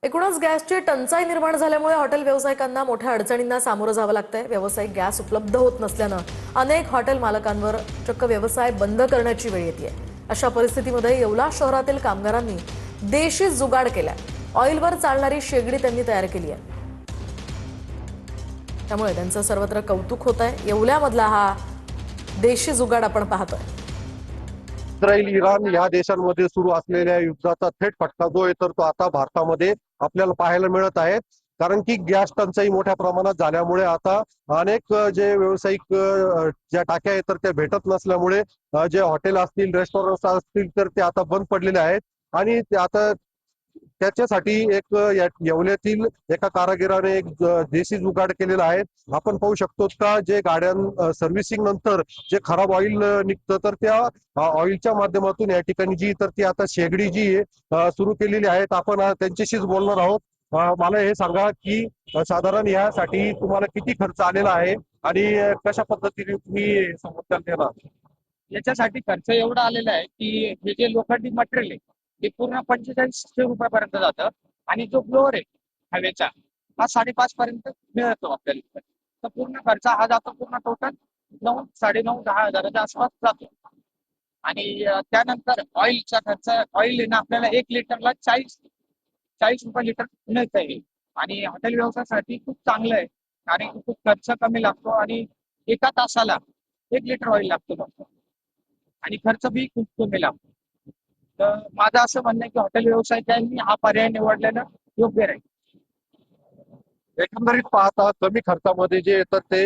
एकूणच गॅसची टंचाई निर्माण झाल्यामुळे हॉटेल व्यावसायिकांना मोठ्या अडचणींना सामोरं जावं लागतंय। व्यावसायिक गॅस उपलब्ध होत नसल्यानं अनेक हॉटेल मालकांवर चक्क व्यवसाय बंद करण्याची वेळ येते। अशा परिस्थितीमध्ये येवला शहरातील कामगारांनी देशी जुगाड केलाय। ऑइलवर चालणारी शेगडी त्यांनी तयार केली आहे, त्यामुळे त्यांचं सर्वत्र कौतुक होत आहे। येवल्यामधला हा देशी जुगाड आपण पाहतोय। इस्रायल, इराण या देशांमध्ये सुरू असलेल्या युद्धाचा थेट फटका जो आहे तर तो आता भारतामध्ये आपल्याला पाहायला मिळत आहे। कारण की गॅस टंचाई मोठ्या प्रमाणात झाल्यामुळे आता अनेक जे व्यावसायिक ज्या टाक्या आहेत तर त्या भेटत नसल्यामुळे जे हॉटेल असतील, रेस्टॉरंट असतील तर ते आता बंद पडलेले आहेत आणि ते आता त्याच्यासाठी एक येवल्यातील एका कारागिराने एक देशी जुगाड केलेला आहे। आपण पाहू शकतो का जे गाड्यां सर्व्हिसिंग नंतर जे खराब ऑइल निघतं तर त्या ऑइलच्या माध्यमातून या ठिकाणी जी तर ती आता शेगडी जी सुरू केलेली आहे। आपण त्यांच्याशीच बोलणार आहोत। मला हे सांगा की साधारण यासाठी तुम्हाला किती खर्च आलेला आहे आणि कशा पद्धतीने तुम्ही समर्थन देणार? याच्यासाठी खर्च एवढा आलेला आहे की हे जे लोखंडी मटेरियल आहे ते पूर्ण 4500 रुपयापर्यंत जातं आणि जो ब्लोअर आहे हवेचा हा 5.5 पर्यंत मिळतो आपल्याला। तर पूर्ण खर्च हा जातो पूर्ण टोटल 9, 9.5, 10 हजाराच्या आसपास जातो। आणि त्यानंतर ऑइलचा खर्च, ऑइल आहे ना आपल्याला 1 लिटरला 40 रुपये लिटर मिळत आहे आणि हॉटेल व्यवसायासाठी खूप चांगलं आहे कारण खूप खर्च कमी लागतो आणि एका तासाला 1 लिटर ऑइल लागतो फक्त आणि खर्च बी खूप कमी लागतो। तर माझं असं म्हणणं आहे की हॉटेल व्यावसायिकांनी हा पर्याय निवडलेला योग्य राहील। एकंदरीत पाहता कमी खर्चामध्ये जे येतात ते